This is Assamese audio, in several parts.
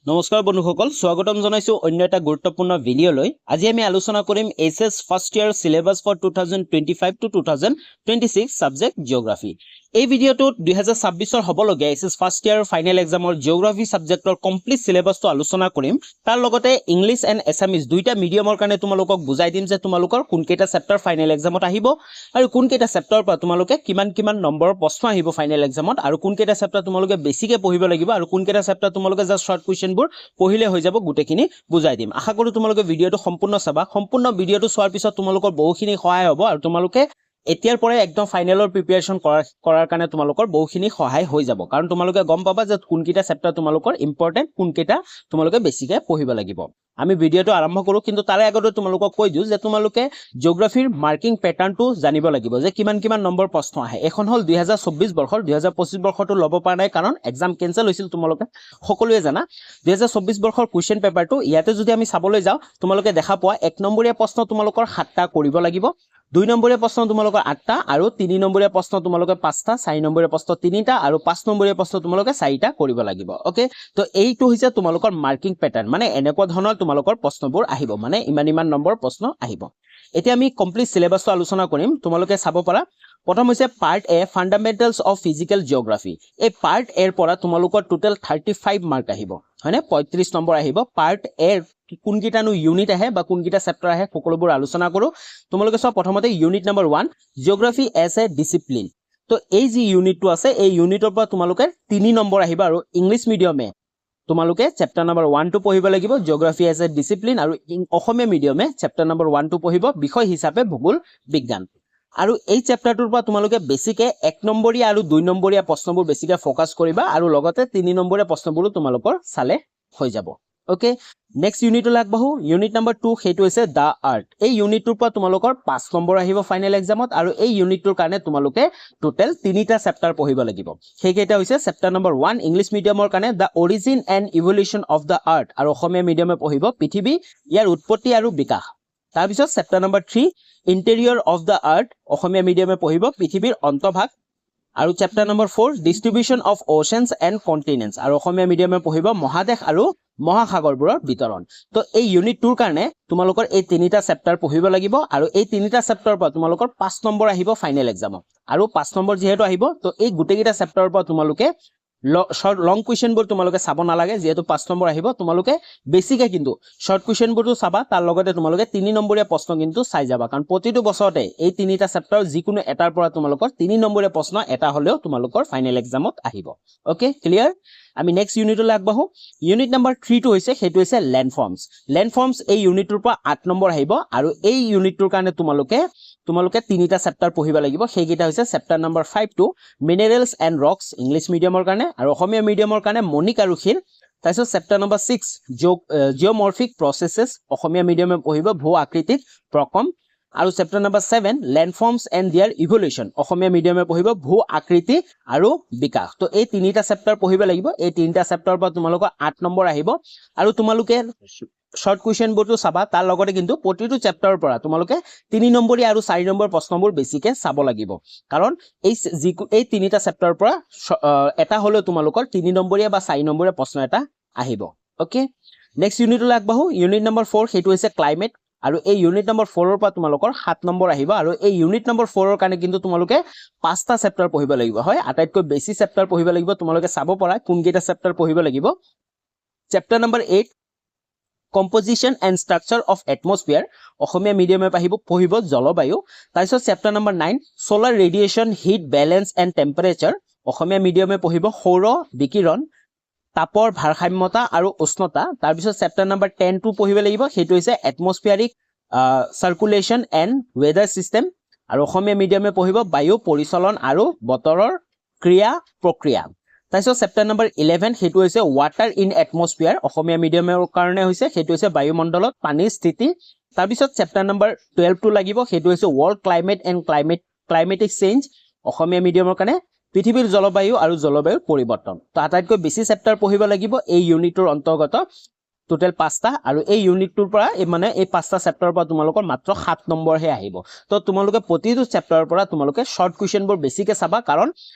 নমস্কাৰ বন্ধুসকল স্বাগতম জনাইছো অন্য এটা গুৰুত্বপূৰ্ণ ভিডিঅ'লৈ আজি আমি আলোচনা কৰিম HS first year syllabus for 2025 to 2026 subject geography এই ভিডিঅ'টোত 2026 ৰ হবলগীয়া এছএছ ফাৰ্ষ্ট ইয়াৰ ফাইনেল এক্সামৰ জিওগ্ৰাফি সাবজেক্টৰ কমপ্লিট সিলেবাসটো আলোচনা কৰিম তাৰ লগতে ইংলিছ এণ্ড এছামিজ দুইটা মিডিয়ামৰ কাৰণে তোমালোকক বুজাই দিম যে তোমালোকৰ কোনকেইটা চেপ্টাৰ ফাইনেল এক্সামত আহিব আৰু কোনকেইটা চেপ্টাৰৰ পৰা তোমালোকে কিমান নম্বৰৰ প্ৰশ্ন আহিব ফাইনেল এক্সামত আৰু কোনকেইটা চেপ্টাৰ তোমালোকে বেছিকৈ পঢ়িব লাগিব আৰু কোনকেইটা চেপ্টাৰ তোমালোকে জাস্ট শৰ্ট কুৱেশ্যনবোৰ পঢ়িলে হৈ যাব গুটেখিনি বুজাই দিম আশা কৰো তোমালোকে ভিডিঅটো সম্পূৰ্ণ চাবা সম্পূৰ্ণ ভিডিঅটো চোৱাৰ পিছত তোমালোকৰ বহুখিনি সহায় হ'ব আৰু তোমালোকে এতিয়াৰ পৰাই একদম ফাইনেলৰ প্ৰিপাৰেচন কৰাৰ কাৰণে তোমালোকৰ বহুখিনি সহায় হৈ যাব কাৰণ তোমালোকে গম পাবা যে কোনকেইটা চেপ্টাৰ তোমালোকৰ ইম্পৰ্টেন্ট কোনকেইটা তোমালোকে বেছিকৈ পঢ়িব লাগিব আমি ভিডিঅটো আৰম্ভ কৰো কিন্তু তাৰে আগতে তোমালোকক কৈ দিও যে তোমালোকে জিওগ্ৰাফিৰ মাৰ্কিং প্যাটাৰ্নটো জানিব লাগিব যে কিমান নম্বৰ প্ৰশ্ন আহে এখন হল 2024 বৰ্ষৰ 2025 বৰ্ষটো ল'ব পৰা নাই কাৰণ এক্সাম কেনসেল হৈছিল তোমালোকে সকলোৱে জানা 2024 বৰ্ষৰ কুৱেশ্চন পেপাৰটো ইয়াতে যদি আমি চাবলৈ যাও তোমালোকে দেখা পোৱা এক নম্বৰীয়া প্ৰশ্ন তোমালোকৰ 7টা কৰিব লাগিব 2 নম্বৰীয়া প্ৰশ্ন তোমালোকৰ 8টা আৰু 3 নম্বৰীয়া প্ৰশ্ন তোমালোকে 5টা 4 নম্বৰীয়া প্ৰশ্ন 3টা আৰু 5 নম্বৰীয়া প্ৰশ্ন তোমালোকে 4টা কৰিব লাগিব ওকে তো এইটো হৈছে তোমালোকৰ মাৰ্কিং প্যাটাৰ্ন মানে এনেকুৱা ধৰণৰ তোমালোকৰ প্ৰশ্নবোৰ আহিব মানে ইমান নম্বৰ প্ৰশ্ন আহিব এতিয়া আমি কমপ্লিট সিলেবাসটো আলোচনা কৰিম তোমালোকে চাব পাৰা প্ৰথম হৈছে part A fundamentals of physical geography এই পাৰ্ট এৰ পৰা তোমালোকৰ টোটাল 35 মাৰ্ক আহিব হয়নে 35 নম্বৰ আহিব পাৰ্ট এৰ কোনকিটানো ইউনিট আহে বা কোনকিটা চেপ্টাৰ আহে সকলোবোৰ আলোচনা কৰো তোমালোকে সব প্ৰথমতে unit number 1 geography as a discipline তো এই যি ইউনিটটো আছে এই ইউনিটৰ পৰা তোমালোকে 3 নম্বৰ আহিব আৰু ইংলিশ মিডিয়ামে তোমালোকে চেপ্টাৰ নম্বৰ 1 টো পঢ়িব লাগিব জিওগ্ৰাফি এজ এ ডিসিপ্লিন আৰু অসমীয়া মিডিয়ামে চেপ্টাৰ নম্বৰ 1 টো পঢ়িব বিষয় হিচাপে ভূগোল বিজ্ঞান আৰু এই চেপ্টাৰটোৰ পৰা তোমালোকে বেছিকে 1 নম্বৰীয়া আৰু 2 নম্বৰীয়া প্ৰশ্নবোৰ বেছিকে ফোকাস কৰিবা আৰু লগতে 3 নম্বৰীয়া প্ৰশ্নবোৰো তোমালোকৰ চালে হৈ যাব ওকে নেক্সট ইউনিট লাগবাহু ইউনিট নম্বৰ 2 হেতু হৈছে দা আৰ্ট এই ইউনিটটোৰ পৰা তোমালোকৰ 5 নম্বৰ আহিব ফাইনেল এক্সামত আৰু এই ইউনিটটোৰ কাৰণে তোমালোকে টোটাল 3টা চেপ্টাৰ পঢ়িব লাগিব সেইকেইটা হৈছে চেপ্টাৰ নম্বৰ 1 ইংলিশ মিডিয়ামৰ কাৰণে the origin and evolution of the earth আৰু অসমীয়া মিডিয়ামে পঢ়িব পৃথিৱী ইয়াৰ উৎপত্তি আৰু বিকাশ তাৰ পিছত chapter number 3 interior of the earth Asomiya মিডিয়ামে পঢ়িব পৃথিৱীৰ অন্তভাগ আৰু chapter number 4 distribution of oceans and continents আৰু অসমীয়া মিডিয়ামে পঢ়িব মহাদেশ আৰু মহাসাগৰবোৰৰ বিতৰণ তো এই ইউনিট 2ৰ কাৰণে তোমালোকৰ এই 3টা চেপ্টাৰ পঢ়িব লাগিব আৰু এই 3টা চেপ্টাৰৰ পৰা তোমালোকৰ 5 নম্বৰ আহিব ফাইনেল এক্সামত আৰু 5 নম্বৰ যেহেতু আহিব তো এই গুটেকিটা চেপ্টাৰৰ পৰা তোমালোকে লং কুৱেশ্যনবোৰ তোমালোকে চাব নালাগে যেহেতু 5 নম্বৰ আহিব তোমালোকে বেছিকে কিন্তু শৰ্ট কুৱেশ্যনবোৰটো চাবা তাৰ লগতে তোমালোকে 3 নম্বৰীয়া প্ৰশ্ন কিন্তু চাই যাবা কাৰণ প্ৰতিটো বছৰতে এই 3টা চেপ্টাৰ যিকোনো এটাৰ পৰা তোমালোকৰ 3 নম্বৰীয়া প্ৰশ্ন এটা হলেও তোমালোকৰ ফাইনেল এক্সামত আহিব ওকে ক্লিয়াৰ আমি নেক্সট ইউনিটলৈ আগবাঢ়ো ইউনিট নম্বৰ 3 টো হৈছে হেতু হৈছে ল্যান্ডফৰ্মস এই ইউনিটৰ পৰা 8 নম্বৰ আহিব আৰু এই ইউনিটৰ কাৰণে তোমালোকে 3টা চেপ্টাৰ পঢ়িব লাগিব সেইকেইটা হৈছে চেপ্টাৰ নম্বৰ 5 টো মিনাৰেলছ এণ্ড ৰক্স ইংলিশ মিডিয়ামৰ কাৰণে আৰু অসমীয়া মিডিয়ামৰ কাৰণে মণিক আৰু শিল তাৰপিছত চেপ্টাৰ নম্বৰ 6 জিঅ'মৰ্ফিক প্ৰচেছেছ অসমীয়া মিডিয়ামে পঢ়িব ভূ আকৃতিক প্ৰকম আৰু chapter number 7 landforms and their evolution Asomiya মিডিয়ামে পঢ়িব ভূ আকৃতি আৰু বিকাশ তো এই 3টা চেপ্টাৰ পঢ়িব লাগিব এই 3টা চেপ্টাৰৰ পৰা তোমালোকৰ 8 নম্বৰ আহিব আৰু তোমালোকে শৰ্ট কুৱেশ্যনবোৰটো চাবা তাৰ লগতে কিন্তু প্ৰতিটো চেপ্টাৰৰ পৰা তোমালোকে 3 নম্বৰীয়া আৰু 4 নম্বৰ প্ৰশ্নবোৰ বেছিকে চাব লাগিব কাৰণ এই 3টা চেপ্টাৰৰ পৰা এটা হলেও তোমালোকৰ 3 নম্বৰীয়া বা 4 নম্বৰীয়া প্ৰশ্ন এটা আহিব ওকে নেক্সট ইউনিটলৈ আগবাঢ়ো ইউনিট নম্বৰ 4 হেতু হৈছে ক্লাইমেট আৰু এই ইউনিট নম্বৰ 4 ৰ পৰা তোমালোকৰ 7 নম্বৰ আহিব আৰু এই ইউনিট নম্বৰ 4 ৰ কাৰণে কিন্তু তোমালোকে 5টা চেপ্টাৰ পঢ়িব লাগিব হয় আটাইতকৈ বেছি চেপ্টাৰ পঢ়িব লাগিব তোমালোকে চাব পাৰা কোনকেইটা চেপ্টাৰ পঢ়িব লাগিব chapter number 8 composition and structure of atmosphere Asomiya মিডিয়ামে পঢ়িব জলবায়ু তাৰপিছত chapter number 9 solar radiation heat balance and temperature Asomiya মিডিয়ামে পঢ়িব সৌৰ বিকিৰণ তাপৰ ভাৰসাম্যতা আৰু উষ্ণতা তাৰ পিছত চেপ্টাৰ নম্বৰ 10 টো পঢ়িব লাগিব হেতু হৈছে এটমস্ফিয়াৰিক সাৰ্কুলেশন এণ্ড ওয়েদাৰ সিস্টেম আৰু অসমীয়া মিডিয়ামে পঢ়িব বায়ু পৰিচলন আৰু বতৰৰ ক্ৰিয়া প্ৰক্ৰিয়া তাৰপিছত চেপ্টাৰ নম্বৰ 11 হেতু হৈছে ওয়াটাৰ ইন এটমস্ফিয়াৰ অসমীয়া মিডিয়ামৰ কাৰণে হৈছে হেতু হৈছে বায়ুমণ্ডলত পানীৰ স্থিতি তাৰ পিছত চেপ্টাৰ নম্বৰ 12 টো লাগিব হেতু হৈছে world climate and climatic change Asomiya মিডিয়ামৰ কাৰণে পৃথিৱীৰ জলবায়ু আৰু জলবায়ুৰ পৰিৱৰ্তন তো আটাইতকৈ বেছি চেপ্টাৰ পঢ়িব লাগিব এই ইউনিটৰ অন্তৰ্গত টোটেল 5টা আৰু এই ইউনিটটোৰ পৰা মানে এই 5টা চেপ্টাৰৰ পৰা তোমালোকৰ মাত্ৰ 7 নম্বৰহে আহিব তো তোমালোকে প্ৰতিটো চেপ্টাৰৰ পৰা তোমালোকে শৰ্ট কুৱেশ্যনবোৰ বেছিকে চাবা কাৰণ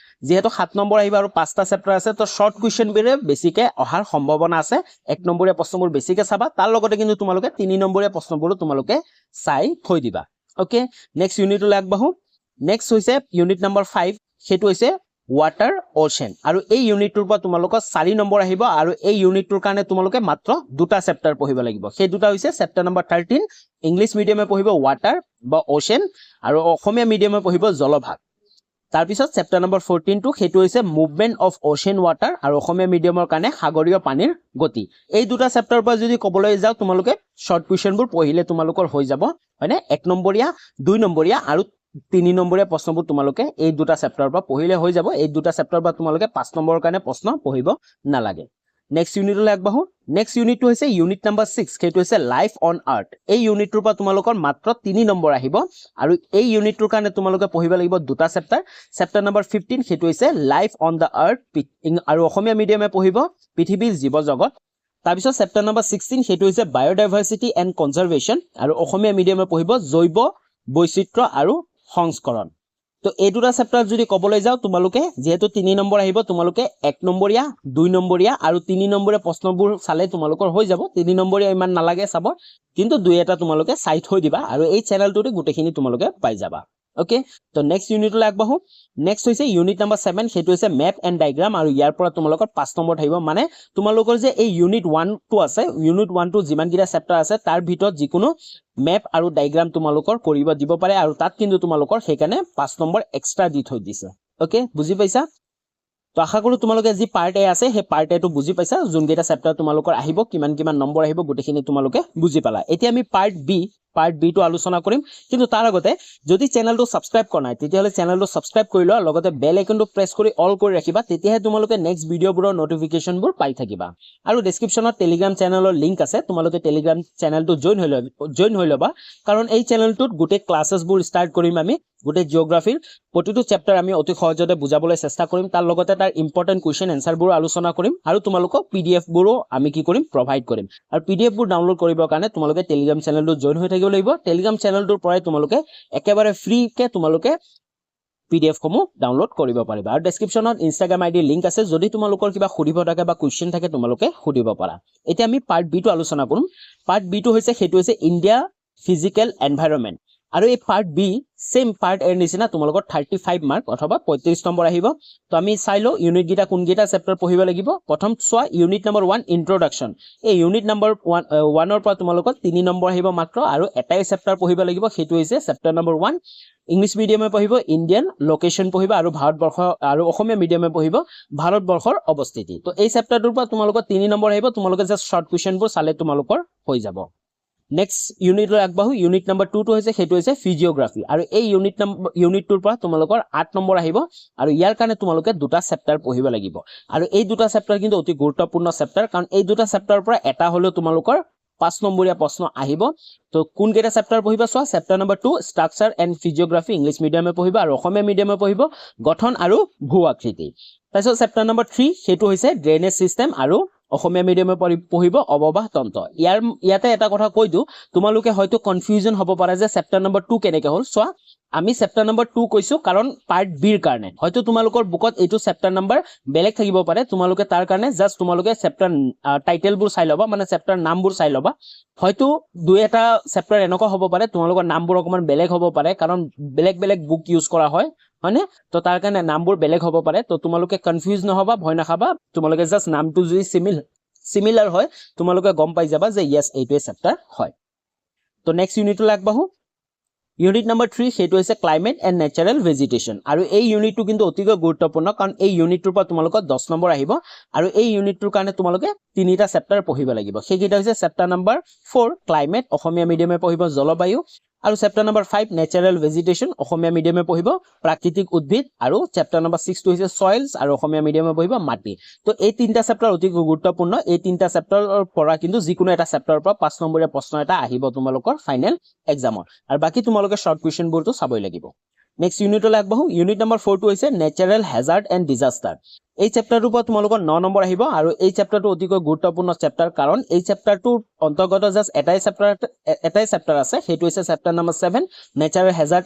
যেহেতু 7 নম্বৰ আহিব আৰু 5টা চেপ্টাৰ আছে তো শৰ্ট কুৱেশ্যনবোৰে বেছিকে অহাৰ সম্ভাৱনা আছে 1 নম্বৰীয়া প্ৰশ্নবোৰ বেছিকে চাবা তাৰ লগতে কিন্তু তোমালোকে 3 নম্বৰীয়া প্ৰশ্নবোৰো তোমালোকে চাই থৈ দিবা ওকে নেক্সট ইউনিটলৈ আগবাঢ়ো নেক্সট হৈছে ইউনিট নম্বৰ 5 সেইটো হৈছে ওয়াটাৰ ওশেন আৰু এই ইউনিটটোৰ পৰা তোমালোকৰ 4 নম্বৰ আহিব আৰু এই ইউনিটটোৰ কাৰণে তোমালোকে মাত্ৰ দুটা চেপ্টাৰ পঢ়িব লাগিব সেই দুটা হৈছে চেপ্টাৰ নম্বৰ 13 ইংলিশ মিডিয়ামে পঢ়িব ওয়াটাৰ বা ওশেন আৰু অসমীয়া মিডিয়ামে পঢ়িব জলভাগ তাৰ পিছত চেপ্টাৰ নম্বৰ 14 টো সেইটো হৈছে মুভমেন্ট অফ ওশেন ওয়াটাৰ আৰু অসমীয়া মিডিয়ামৰ কাৰণে সাগৰীয় পানীৰ গতি এই দুটা চেপ্টাৰৰ পৰা যদি কবলৈ যাও তোমালোকে শৰ্ট কুৱেশ্যনবোৰ পঢ়িলে তোমালোকৰ হৈ যাব হয়নে 1 নম্বৰীয়া 2 নম্বৰীয়া আৰু 3 নম্বৰীয়া প্ৰশ্নবোৰ তোমালোকে এই দুটা চেপ্টাৰৰ পৰা পঢ়িলে হৈ যাব এই দুটা চেপ্টাৰৰ পৰা তোমালোকে 5 নম্বৰৰ কাৰণে প্ৰশ্ন পঢ়িব নালাগে নেক্সট ইউনিটলৈ আগবাঢ়ো নেক্সট ইউনিটটো হৈছে ইউনিট নম্বৰ 6 সেইটো হৈছে লাইফ অন আৰ্থ এই ইউনিটটোৰ পৰা তোমালোকৰ মাত্ৰ 3 নম্বৰ আহিব আৰু এই ইউনিটটোৰ কাৰণে তোমালোকে পঢ়িব লাগিব দুটা চেপ্টাৰ চেপ্টাৰ নম্বৰ 15 সেইটো হৈছে লাইফ অন দা আৰ্থ আৰু অসমীয়া মিডিয়ামে পঢ়িব পৃথিৱীৰ জীৱ জগত তাৰ পিছত চেপ্টাৰ নম্বৰ 16 সেইটো হৈছে বায়োডাইভাৰ্চিটি এণ্ড কনজাৰভেশ্যন আৰু অসমীয়া মিডিয়ামে পঢ়িব জৈৱ বৈচিত্ৰ্য আৰু সংস্কৰণ তো এই দুটা চেপ্টাৰ যদি কবলৈ যাও তোমালোকে যেহেতু 3 নম্বৰ আহিব তোমালোকে 1 নম্বৰীয়া 2 নম্বৰীয়া আৰু 3 নম্বৰীয়া প্ৰশ্নবোৰ চালে তোমালোকৰ হৈ যাব 3 নম্বৰীয়া ইমান নালাগে চাব কিন্তু দুই এটা তোমালোকে চাই থৈ দিবা আৰু এই চেনেলটোতে গুটেখিনি তোমালোকে পাই যাবা ওকে তো নেক্সট ইউনিটলৈ আগবাঢ়ো নেক্সট হৈছে ইউনিট নম্বৰ 7 সেইটো হৈছে মেপ এণ্ড ডায়াগ্ৰাম আৰু ইয়াৰ পৰা তোমালোকৰ 5 নম্বৰ থাকিব মানে তোমালোকৰ যে এই ইউনিট 1 টো আছে ইউনিট 1 টো যিমান কিটা চেপ্টাৰ আছে তাৰ ভিতৰত যিকোনো মেপ আৰু ডায়াগ্ৰাম তোমালোকৰ কৰিব দিব পাৰে আৰু তাত কিন্তু তোমালোকৰ সেইকাৰণে 5 নম্বৰ এক্সট্ৰা দি থৈ দিছে ওকে বুজি পাইছা তো আশা কৰো তোমালোকে যি পাৰ্ট এ আছে সেই পাৰ্ট এটো বুজি পাইছা যোনকেইটা চেপ্টাৰ তোমালোকৰ আহিব কিমান নম্বৰ আহিব গুটেখিনি তোমালোকে বুজি পালা এতিয়া আমি পাৰ্ট বি টো আলোচনা কৰিম কিন্তু তাৰ আগতে যদি চেনেলটো সাবস্ক্ৰাইব কৰা নাই তেতিয়াহলে চেনেলটো সাবস্ক্ৰাইব কৰি লোৱা লগতে বেল আইকনটো প্ৰেছ কৰি অল কৰি ৰাখিবা তেতিয়াহে তোমালোকে নেক্সট ভিডিঅ'বোৰৰ নটিফিকেশনবোৰ পাই থাকিবা আৰু ডেসক্ৰিপচনত টেলিগ্ৰাম চেনেলৰ লিংক আছে তোমালোকে টেলিগ্ৰাম চেনেলটো জয়েন হৈ লবা কাৰণ এই চেনেলটোত গুটে ক্লাसेছবোৰ ষ্টাৰ্ট কৰিম আমি গুটে জিওগ্ৰাফিৰ প্ৰতিটো চেপ্টাৰ আমি অতি সহজতে বুজাবলৈ চেষ্টা কৰিম তাৰ লগতে তাৰ ইম্পৰ্টেন্ট কোৱেশ্চন এনসাৰবোৰ আলোচনা কৰিম আৰু তোমালোকক পিডিএফ বোৰো আমি কি কৰিম প্ৰভাইড কৰিম আৰু পিডিএফ বোৰ ডাউনলোড কৰিবৰ কাৰণে তোমালোকে টেলিগ্ৰাম চেনেলটো জয়েন হৈ থাকিব লাগিব টেলিগ্ৰাম চেনেলটোৰ পৰাই তোমালোকে একেবাৰে ফ্ৰী কে তোমালোকে পিডিএফ সমূহ ডাউনলোড কৰিব পাৰিবা আৰু ডেসক্ৰিপচনত ইনষ্টাগ্ৰাম আইডি লিংক আছে যদি তোমালোকৰ কিবা সুধিব থাকে বা কোৱেশ্চন থাকে তোমালোকে সুধিব পাৰা এতিয়া আমি পাৰ্ট বি টো আলোচনা কৰিম পাৰ্ট বি টো হৈছে সেইটো হৈছে ইণ্ডিয়া ফিজিক্যাল এনভাইৰনমেন্ট আৰু এই পাৰ্ট বি সেম পাৰ্ট এৰ নিচিনা তোমালোকৰ 35 মাৰ্ক অথবা 35 নম্বৰ আহিব তো আমি চাইলো ইউনিট গিটা কোন গিটা চেপ্টাৰ পঢ়িব লাগিব প্ৰথম সোৱা ইউনিট নম্বৰ 1 ইন্ট্ৰোডাকশন এই ইউনিট নম্বৰ 1 ৰ পৰা তোমালোকৰ 3 নম্বৰ আহিব মাত্ৰ আৰু এটাই চেপ্টাৰ পঢ়িব লাগিব সেইটো হৈছে চেপ্টাৰ নম্বৰ 1 ইংলিশ মিডিয়ামে পঢ়িব ইন্ডিয়ান লোকেশন পঢ়িব আৰু ভাৰতবৰ্ষ আৰু অসমীয়া মিডিয়ামে পঢ়িব ভাৰতবৰ্ষৰ অৱস্থিতি তো এই চেপ্টাৰটোৰ পৰা তোমালোকৰ 3 নম্বৰ আহিব তোমালোকে জাস্ট শৰ্ট কোৱেশ্চনবোৰ চালে তোমালোকৰ হৈ যাব নেক্সট ইউনিটলৈ আগবাঢ়ো ইউনিট নম্বৰ 2 টো হৈছে সেইটো হৈছে ফিজিওগ্ৰাফি আৰু এই ইউনিটটোৰ পৰা তোমালোকৰ 8 নম্বৰ আহিব আৰু ইয়াৰ কাৰণে তোমালোকে দুটা চেপ্টাৰ পঢ়িব লাগিব আৰু এই দুটা চেপ্টাৰ কিন্তু অতি গুৰুত্বপূৰ্ণ চেপ্টাৰ কাৰণ এই দুটা চেপ্টাৰৰ পৰা এটা হলেও তোমালোকৰ 5 নম্বৰীয়া প্ৰশ্ন আহিব তো কোন কেইটা চেপ্টাৰ পঢ়িবা সোৱা chapter number 2 structure and physiography English মিডিয়ামে পঢ়িবা আৰু অসমীয়া মিডিয়ামে পঢ়িব গঠন আৰু ভূ আকৃতি তাৰপিছত চেপ্টাৰ নম্বৰ 3 সেইটো হৈছে ড্ৰেনেজ সিস্টেম আৰু অসমীয়া মিডিয়ামে পঢ়িব অববাহ তন্ত্ৰ ইয়াতে এটা কথা কৈ দিও তোমালোকে হয়তো কনফিউজন হ'ব পাৰে যে চেপ্টাৰ নম্বৰ 2 কেনেকে হ'ল সোৱা আমি চেপ্টাৰ নম্বৰ 2 কৈছো কাৰণ পাৰ্ট বি ৰ কাৰণে হয়তো তোমালোকৰ বুকত এইটো চেপ্টাৰ নম্বৰ বেলেগ থাকিব পাৰে তোমালোকে তাৰ কাৰণে জাস্ট তোমালোকে চেপ্টাৰ টাইটেলবোৰ চাই লবা মানে চেপ্টাৰ নামবোৰ চাই লবা হয়তো দুই এটা চেপ্টাৰ এনেকুৱা হ'ব পাৰে তোমালোকৰ নামবোৰ অকমান বেলেগ হ'ব পাৰে কাৰণ বেলেগ বুক ইউজ কৰা হয় হয়নে তো তাৰ কাৰণে নামবোৰ বেলেগ হ'ব পাৰে তো তোমালোকে কনফিউজ নহবা ভয় নাখাবা তোমালোকে জাস্ট নামটো যদি সিমিলাৰ হয় তোমালোকে গম পাই যাবা যে ইয়েস এইটোৱে চেপ্টাৰ হয় তো নেক্সট ইউনিটলৈ আগবাঢ়ো ইউনিট নম্বৰ 3 সেইটো হৈছে ক্লাইমেট এণ্ড নেচাৰেল ভেজিটেশ্যন আৰু এই ইউনিটটো কিন্তু অতিকৈ গুৰুত্বপূৰ্ণ কাৰণ এই ইউনিটটোৰ পৰা তোমালোকৰ 10 নম্বৰ আহিব আৰু এই ইউনিটটোৰ কাৰণে তোমালোকে তিনিটা চেপ্টাৰ পঢ়িব লাগিব সেইকেইটা হৈছে চেপ্টাৰ নম্বৰ 4 ক্লাইমেট অসমীয়া মিডিয়ামে পঢ়িব জলবায়ু আৰু চেপ্টাৰ নম্বৰ 5 নেচাৰেল ভেজিটেশ্যন অসমীয়া মিডিয়ামে পঢ়িব প্ৰাকৃতিক উদ্ভিদ আৰু চেপ্টাৰ নম্বৰ 6 টো হৈছে সয়েলছ আৰু অসমীয়া মিডিয়ামে পঢ়িব মাটি তো এই তিনটা চেপ্টাৰ অতি গুৰুত্বপূৰ্ণ এই তিনটা চেপ্টাৰৰ পৰা কিন্তু যিকোনো এটা চেপ্টাৰৰ পৰা 5 নম্বৰীয়া প্ৰশ্ন এটা আহিব তোমালোকৰ ফাইনেল এক্সামত আৰু বাকি তোমালোকে শৰ্ট কুৱেশ্চনবোৰটো চাবই লাগিব নেক্সট ইউনিটলৈ আগবাঢ়ো ইউনিট নম্বৰ 4 টো হৈছে নেচাৰেল হেজাৰ্ড এণ্ড ডিজাস্টাৰ এই চেপ্টাৰটোৰ পৰা তোমালোকৰ 9 নম্বৰ আহিব আৰু এই চেপ্টাৰটো অতিকৈ গুৰুত্বপূৰ্ণ চেপ্টাৰ কাৰণ এই চেপ্টাৰটোৰ অন্তৰ্গত জাস্ট এটাই চেপ্টাৰ আছে সেইটো হৈছে chapter number 7 natural hazard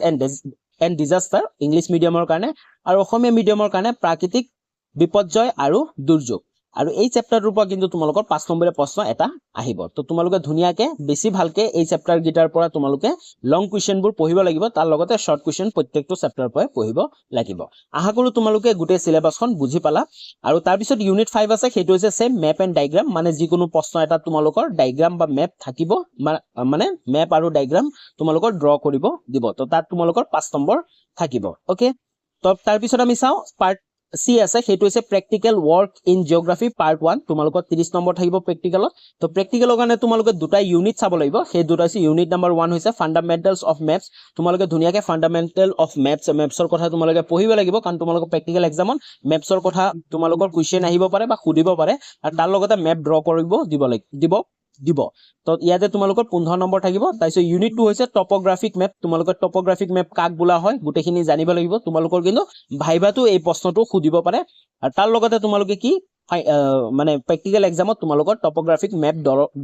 and disaster English মিডিয়ামৰ কাৰণে আৰু অসমীয়া মিডিয়ামৰ কাৰণে প্ৰাকৃতিক বিপৰ্যয় আৰু দুৰ্যোগ আৰু এই চেপ্টাৰটোৰ পৰা কিন্তু তোমালোকৰ 5 নম্বৰৰ প্ৰশ্ন এটা আহিব তো তোমালোকে ধুনিয়াকে বেছি ভালকে এই চেপ্টাৰ গিটাৰ পৰা তোমালোকে লং কোৱেশ্চনবোৰ পঢ়িব লাগিব তাৰ লগতে শৰ্ট কোৱেশ্চন প্ৰত্যেকটো চেপ্টাৰৰ পৰা পঢ়িব লাগিব আশা কৰো তোমালোকে গোটেই সিলেবাসখন বুজি পালা আৰু তাৰ পিছত ইউনিট 5 আছে সেইটো হৈছে সেম মেপ এণ্ড ডায়াগ্ৰাম মানে যিকোনো প্ৰশ্ন এটা তোমালোকৰ ডায়াগ্ৰাম বা মেপ থাকিব মানে মেপ আৰু ডায়াগ্ৰাম তোমালোকৰ ড্ৰ কৰিব দিব তো তাত তোমালোকৰ 5 নম্বৰ থাকিব ওকে তো তাৰ পিছত আমি চাও পাৰ্ট সি আছে সেইটো হৈছে practical work in geography part 1 তোমালোকৰ 30 নম্বৰ থাকিব প্ৰেক্টিকেলত তো প্ৰেক্টিকেলৰ কাৰণে তোমালোকে দুটা ইউনিট চাব লাগিব সেই দুটা আছে ইউনিট নম্বৰ 1 হৈছে ফান্ডামেন্টালস অফ মেপস তোমালোকে ধুনিয়াকে ফান্ডামেন্টাল অফ মেপছৰ কথা তোমালোকে পঢ়িব লাগিব কাৰণ তোমালোকৰ প্ৰেক্টিকেল এক্সামত মেপছৰ কথা তোমালোকৰ কোৱেশ্চন আহিব পাৰে বা সুধিব পাৰে আৰু তাৰ লগতে মেপ ড্ৰ কৰিব দিব তো ইয়াতে তোমালোকৰ 15 নম্বৰ থাকিব তাইছো ইউনিট 2 হৈছে টপোগ্ৰাফিক মেপ তোমালোকৰ টপোগ্ৰাফিক মেপ কাক বোলা হয় গুটেখিনি জানিব লাগিব তোমালোকৰ কিন্তু ভাইবাটো এই প্ৰশ্নটো সুধিব পাৰে আৰু তাৰ লগতে তোমালোকে কি মানে প্ৰেক্টিকেল এক্সামত তোমালোকৰ টপোগ্ৰাফিক মেপ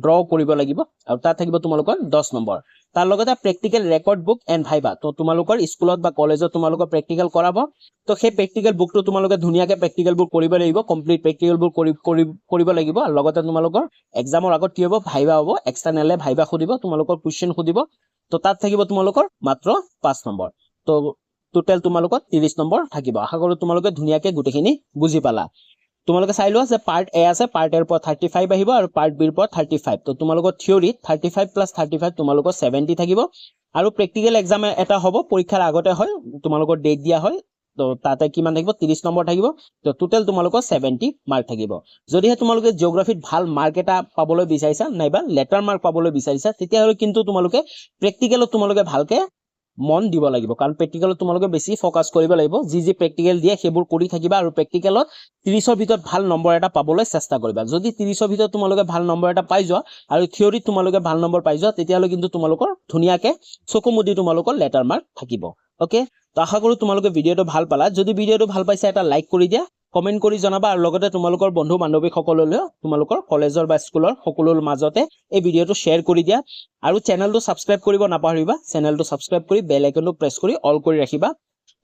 ড্ৰ কৰিব লাগিব আৰু তাত থাকিব তোমালোকৰ 10 নম্বৰ তাৰ লগতে practical record book and viva তো তোমালোকৰ স্কুলত বা কলেজত তোমালোকৰ প্ৰেক্টিকেল কৰাব তো সেই প্ৰেক্টিকেল বুকটো তোমালোকে ধুনিয়াকে প্ৰেক্টিকেল বুক কৰিব লাগিব কমপ্লিট প্ৰেক্টিকেল বুক কৰিব লাগিব আৰু লগতে তোমালোকৰ এক্সামৰ আগত কি হ'ব ভাইবা হ'ব এক্সটাৰ্নেলে ভাইবা খুদিব তোমালোকৰ কোৱেশ্চন খুদিব তো তাত থাকিব তোমালোকৰ মাত্ৰ 5 নম্বৰ তো টোটাল তোমালোকৰ 30 নম্বৰ থাকিব আশা কৰো তোমালোকে ধুনিয়াকে গুটেখিনি বুজি পালা তোমালোকে চাই লোৱা যে পাৰ্ট এ আছে পাৰ্ট এৰ পৰা 35 আহিব আৰু পাৰ্ট বি ৰ পৰা 35 তো তোমালোকৰ থিওৰিত 35 + 35 তোমালোকৰ 70 থাকিব আৰু প্ৰেক্টিকেল এক্সাম এটা হ'ব পৰীক্ষাৰ আগতে হয় তোমালোকৰ ডেট দিয়া হয় তো তাতে কিমান থাকিব 30 নম্বৰ থাকিব তো টোটাল তোমালোকৰ 70 মাৰ্ক থাকিব যদিহে তোমালোকে জিওগ্ৰাফিত ভাল মাৰ্ক এটা পাবলৈ বিচাৰিছা নাইবা লেটাৰ মাৰ্ক পাবলৈ বিচাৰিছা তেতিয়া হলে কিন্তু তোমালোকে প্ৰেক্টিকেলত তোমালোকে ভালকে মন দিব লাগিব কাৰণ প্ৰেক্টিকেলত তোমালোকে বেছি ফোকাস কৰিব লাগিব যি প্ৰেক্টিকেল দিয়ে সেইবোৰ কৰি থাকিবা আৰু প্ৰেক্টিকেলত 30 ৰ ভিতৰত ভাল নম্বৰ এটা পাবলৈ চেষ্টা কৰিবা যদি 30 ৰ ভিতৰত তোমালোকে ভাল নম্বৰ এটা পাই যোৱা আৰু থিওৰিত তোমালোকে ভাল নম্বৰ পাই যোৱা তেতিয়া হলে কিন্তু তোমালোকৰ ধুনিয়াকে চকুমুদি তোমালোকৰ লেটাৰ মাৰ্ক থাকিব ওকে তো আশা কৰো তোমালোকে ভিডিওটো ভাল পালা যদি ভিডিওটো ভাল পাইছা এটা লাইক কৰি দিয়া কমেন্ট কৰি জনাবা আৰু লগতে তোমালোকৰ বন্ধু বান্ধৱী সকললৈ তোমালোকৰ কলেজৰ বা স্কুলৰ সকলোৰ মাজতে এই ভিডিওটো শেয়াৰ কৰি দিয়া আৰু চেনেলটো সাবস্ক্ৰাইব কৰিব নাপাহৰিবা চেনেলটো সাবস্ক্ৰাইব কৰি বেল আইকনটো প্ৰেছ কৰি অল কৰি ৰাখিবা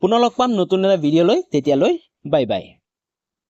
পুনৰ লগ পাম নতুন এটা ভিডিও লৈ তেতিয়ালৈ বাই বাই